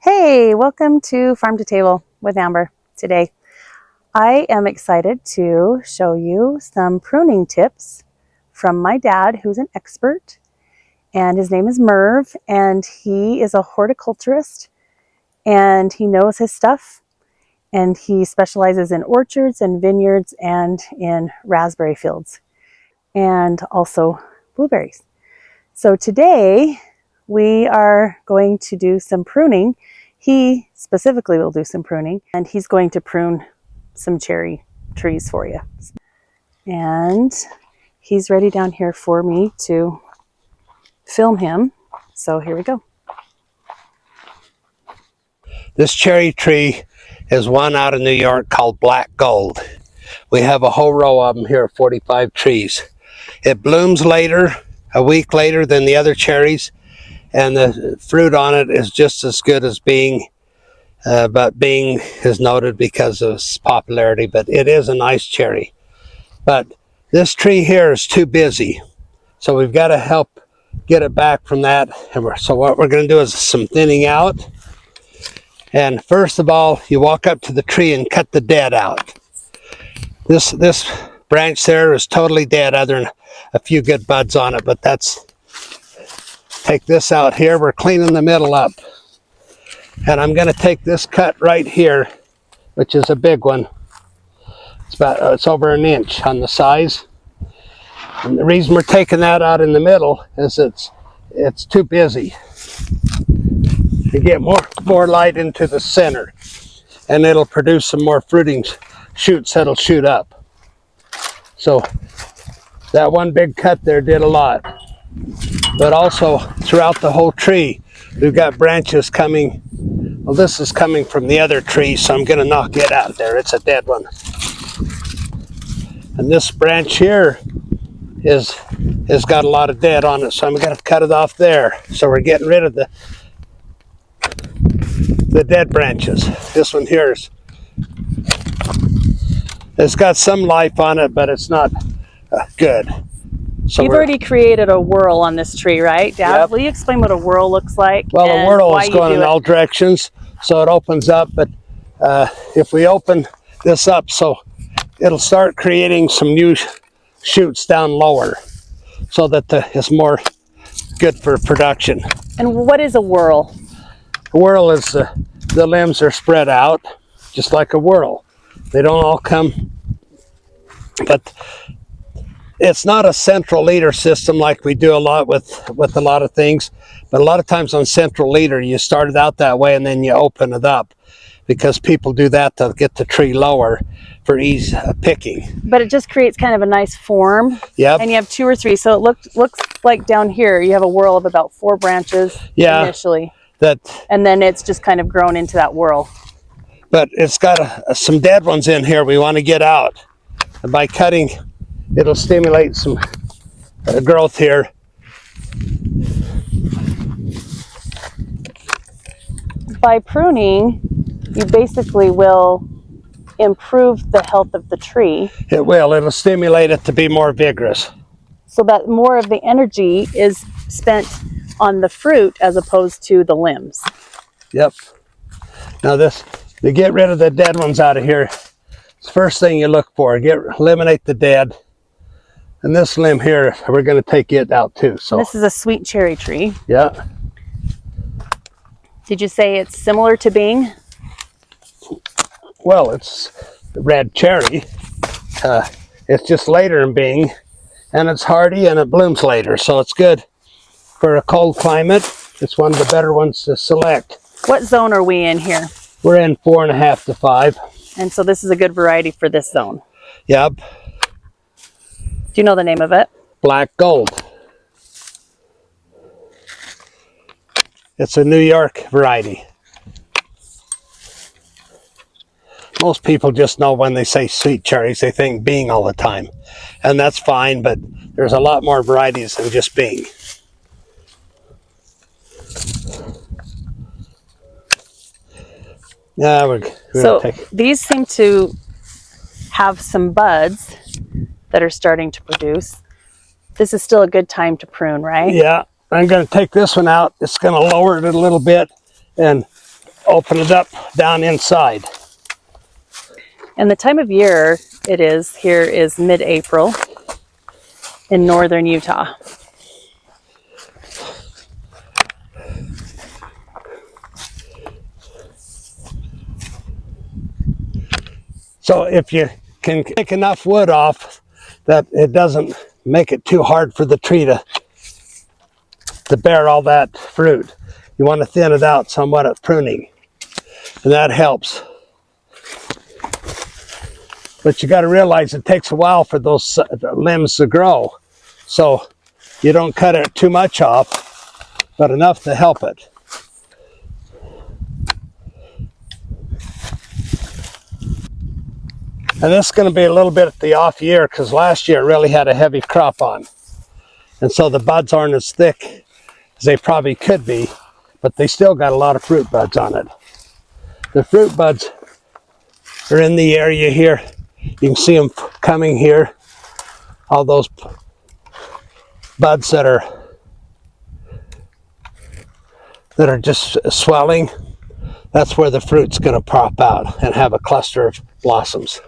Hey, welcome to Farm to Table with Amber. Today, I am excited to show you some pruning tips from my dad, who's an expert, and his name is Merv, and he is a horticulturist, and he knows his stuff, and he specializes in orchards and vineyards and in raspberry fields, and also blueberries. So today, we are going to do some pruning. He specifically will do some pruning, and he's going to prune some cherry trees for you. And he's ready down here for me to film him. So here we go. This cherry tree is one out of New York called Black Gold. We have a whole row of them here, 45 trees. It blooms later, a week later than the other cherries, and the fruit on it is just as good as Bing, but Bing is noted because of its popularity, but it is a nice cherry. But this tree here is too busy, so we've got to help get it back from that. So what we're going to do is some thinning out. And first of all, you walk up to the tree and cut the dead out. This branch there is totally dead other than a few good buds on it, but take this out here. We're cleaning the middle up. And I'm going to take this cut right here, which is a big one. It's over an inch on the size. And the reason we're taking that out in the middle is it's too busy. You get more light into the center, and it'll produce some more fruiting shoots that'll shoot up. So that one big cut there did a lot. But also throughout the whole tree, we've got branches coming. Well, this is coming from the other tree, so I'm going to knock it out there. It's a dead one. And this branch here has got a lot of dead on it, so I'm going to cut it off there. So we're getting rid of the dead branches. This one here it's got some life on it, but it's not good. So you've already created a whorl on this tree, right, Dad? Yep. Will you explain what a whorl looks like? Well, a whorl is going in all directions, so it opens up, but if we open this up, so it'll start creating some new shoots down lower, so that it's more good for production. And what is a whorl? A whorl is the limbs are spread out, just like a whorl. They don't all come, but it's not a central leader system like we do a lot with a lot of things. But a lot of times on central leader, you start it out that way and then you open it up, because people do that to get the tree lower for ease picking. But it just creates kind of a nice form. Yep. And you have 2 or 3. So it looks like down here you have a whorl of about 4 branches initially. And then it's just kind of grown into that whorl. But it's got some dead ones in here we want to get out. And by cutting, it'll stimulate some growth here. By pruning, you basically will improve the health of the tree. It will. It'll stimulate it to be more vigorous. So that more of the energy is spent on the fruit as opposed to the limbs. Yep. Now to get rid of the dead ones out of here, it's the first thing you look for. Eliminate the dead. And this limb here, we're going to take it out too. So this is a sweet cherry tree. Yeah. Did you say it's similar to Bing? Well, it's red cherry. It's just later in Bing, and it's hardy and it blooms later, so it's good for a cold climate. It's one of the better ones to select. What zone are we in here? We're in 4.5 to 5. And so this is a good variety for this zone. Yep. Do you know the name of it? Black Gold. It's a New York variety. Most people just know when they say sweet cherries, they think Bing all the time. And that's fine, but there's a lot more varieties than just Bing. Yeah, these seem to have some buds that are starting to produce. This is still a good time to prune, right? Yeah, I'm going to take this one out. It's going to lower it a little bit and open it up down inside. And the time of year it is here is mid-April in northern Utah. So if you can take enough wood off that it doesn't make it too hard for the tree to bear all that fruit, you want to thin it out somewhat at pruning, and that helps. But you got to realize it takes a while for those limbs to grow, so you don't cut it too much off, but enough to help it. And this is going to be a little bit at the off year because last year it really had a heavy crop on. And so the buds aren't as thick as they probably could be, but they still got a lot of fruit buds on it. The fruit buds are in the area here. You can see them coming here. All those buds that are just swelling, that's where the fruit's going to pop out and have a cluster of blossoms.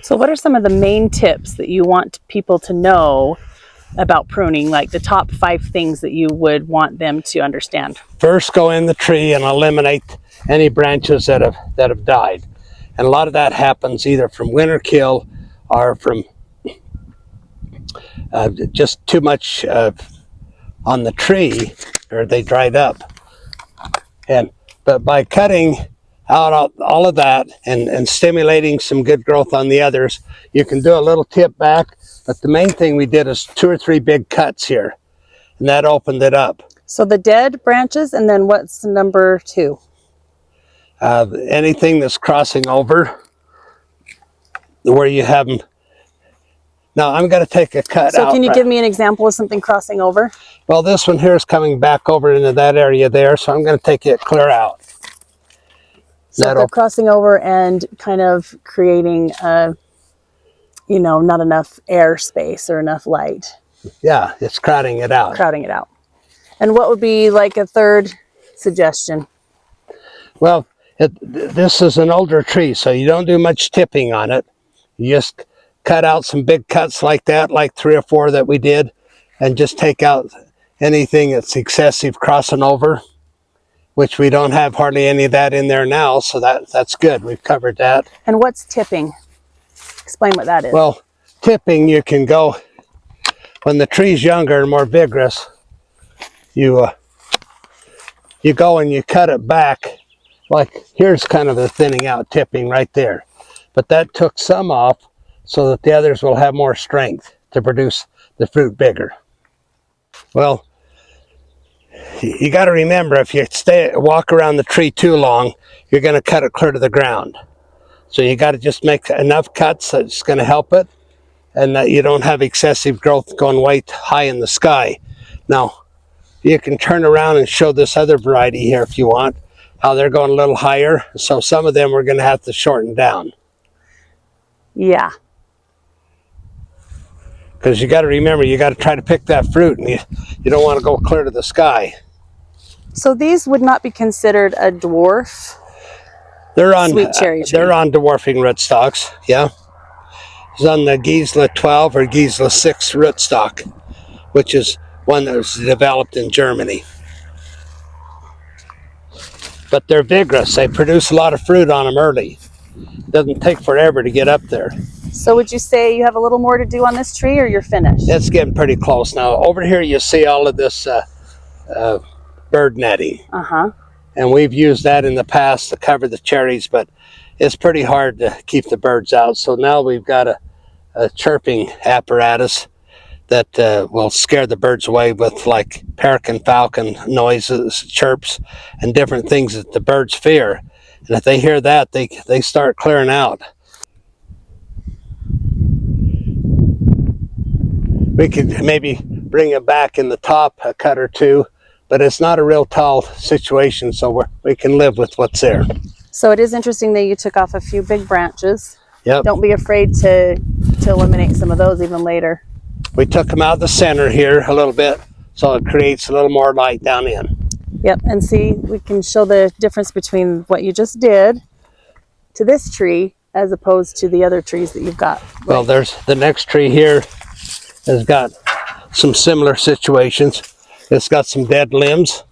So what are some of the main tips that you want people to know about pruning, like the top 5 things that you would want them to understand? First, go in the tree and eliminate any branches that have died. And a lot of that happens either from winter kill or from just too much on the tree, or they dried up. But by cutting out all of that and stimulating some good growth on the others, you can do a little tip back. But the main thing we did is 2 or 3 big cuts here, and that opened it up. So the dead branches, and then what's number 2? Anything that's crossing over where you have them. Now I'm going to take a cut out. So can you give me an example of something crossing over? Well, this one here is coming back over into that area there, so I'm going to take it clear out. So they're crossing over and kind of creating not enough air space or enough light. Yeah, it's crowding it out. Crowding it out. And what would be like a third suggestion? Well, this is an older tree, so you don't do much tipping on it. You just cut out some big cuts like that, like 3 or 4 that we did, and just take out anything that's excessive crossing over, which we don't have hardly any of that in there now, so that's good. We've covered that. And what's tipping? Explain what that is. Well, tipping, you can go, when the tree's younger and more vigorous, you go and you cut it back. Like here's kind of the thinning out tipping right there. But that took some off so that the others will have more strength to produce the fruit bigger. Well, you got to remember, if you walk around the tree too long, you're going to cut it clear to the ground. So you got to just make enough cuts that's going to help it, and that you don't have excessive growth going way high in the sky. Now, you can turn around and show this other variety here if you want, how they're going a little higher. So some of them we're going to have to shorten down. Yeah. Because you got to remember, you got to try to pick that fruit, and you don't want to go clear to the sky. So these would not be considered a dwarf? They're on sweet cherry tree. They're on dwarfing rootstocks, yeah. It's on the Gisela 12 or Gisela 6 rootstock, which is one that was developed in Germany. But they're vigorous. They produce a lot of fruit on them early. It doesn't take forever to get up there. So would you say you have a little more to do on this tree, or you're finished? It's getting pretty close now. Over here you see all of this bird netting. Uh-huh. And we've used that in the past to cover the cherries, but it's pretty hard to keep the birds out. So now we've got a chirping apparatus that will scare the birds away with, like peregrine falcon noises, chirps, and different things that the birds fear. And if they hear that, they start clearing out. We could maybe bring it back in the top a cut or 2, but it's not a real tall situation, so we can live with what's there. So it is interesting that you took off a few big branches. Yep. Don't be afraid to eliminate some of those even later. We took them out of the center here a little bit so it creates a little more light down in. Yep, and see, we can show the difference between what you just did to this tree as opposed to the other trees that you've got. Well, there's the next tree here has got some similar situations. It's got some dead limbs.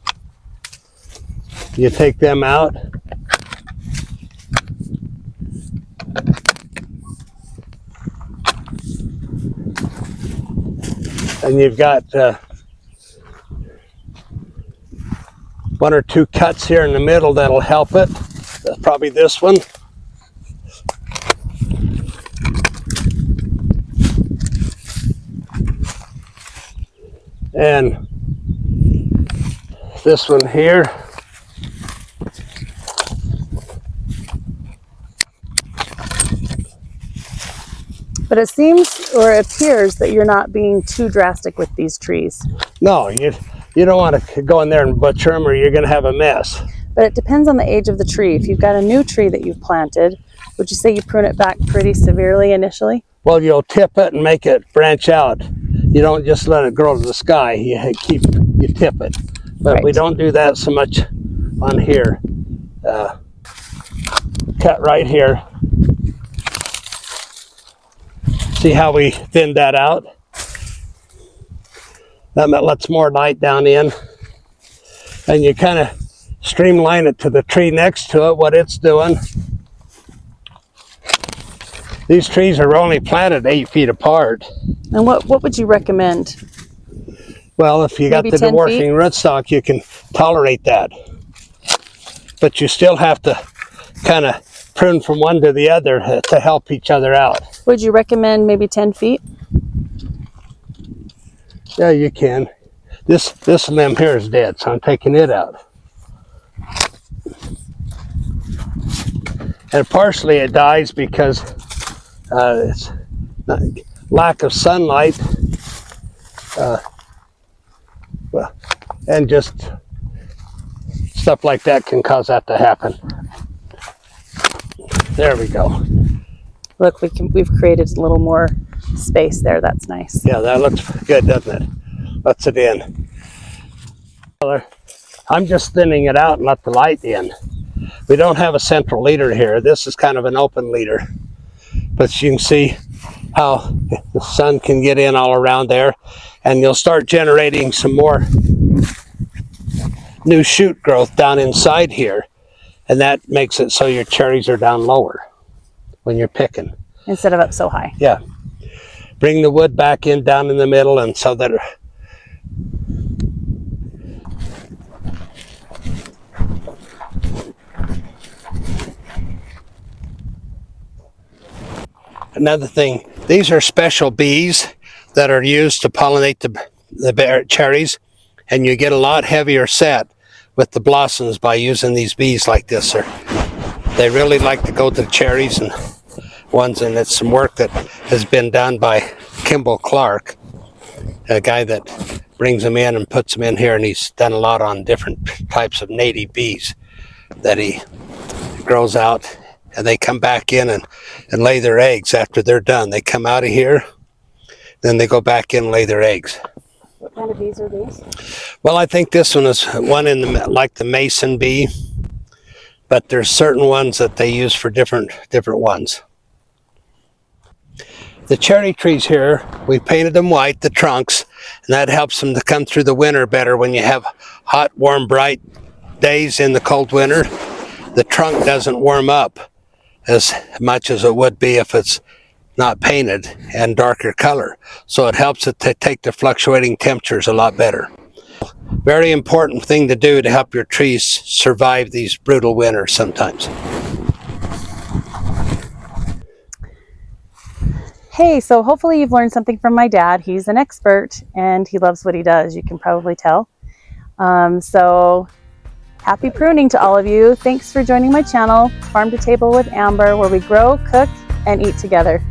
You take them out. And you've got one or two cuts here in the middle that'll help it. That's probably this one. And this one here. But it seems, or it appears, that you're not being too drastic with these trees. No, you don't want to go in there and butcher them, or you're going to have a mess. But it depends on the age of the tree. If you've got a new tree that you've planted, would you say you prune it back pretty severely initially? Well, you'll tip it and make it branch out. You don't just let it grow to the sky. You tip it. But right. We don't do that so much on here. Cut right here. See how we thinned that out? That lets more light down in. And you kind of streamline it to the tree next to it, what it's doing. These trees are only planted 8 feet apart. And what would you recommend? Well, if you got Maybe the 10 dwarfing feet? rootstock, you can tolerate that. But you still have to kind of prune from one to the other to help each other out. Would you recommend maybe 10 feet? Yeah, you can. This limb here is dead, so I'm taking it out. And partially it dies because it's lack of sunlight, and just stuff like that can cause that to happen. There we go. Look, we've created a little more space there. That's nice. Yeah, that looks good, doesn't it? Lets it in. I'm just thinning it out and let the light in. We don't have a central leader here. This is kind of an open leader. But you can see how the sun can get in all around there, and you'll start generating some more new shoot growth down inside here, and that makes it so your cherries are down lower when you're picking. Instead of up so high. Yeah. Bring the wood back in down in the middle, and so that another thing, these are special bees that are used to pollinate the cherries, and you get a lot heavier set with the blossoms by using these bees like this. They really like to go to the cherries and ones, and it's some work that has been done by Kimball Clark, a guy that brings them in and puts them in here, and he's done a lot on different types of native bees that he grows out. And they come back in and lay their eggs after they're done. They come out of here, then they go back in and lay their eggs. What kind of bees are these? Well, I think this one is one in the, like the mason bee, but there's certain ones that they use for different ones. The cherry trees here, we painted them white, the trunks, and that helps them to come through the winter better. When you have hot, warm, bright days in the cold winter, the trunk doesn't warm up as much as it would be if it's not painted and darker color. So it helps it to take the fluctuating temperatures a lot better. Very important thing to do to help your trees survive these brutal winters sometimes. Hey, so hopefully you've learned something from my dad. He's an expert and he loves what he does. You can probably tell. So happy pruning to all of you. Thanks for joining my channel, Farm to Table with Amber, where we grow, cook, and eat together.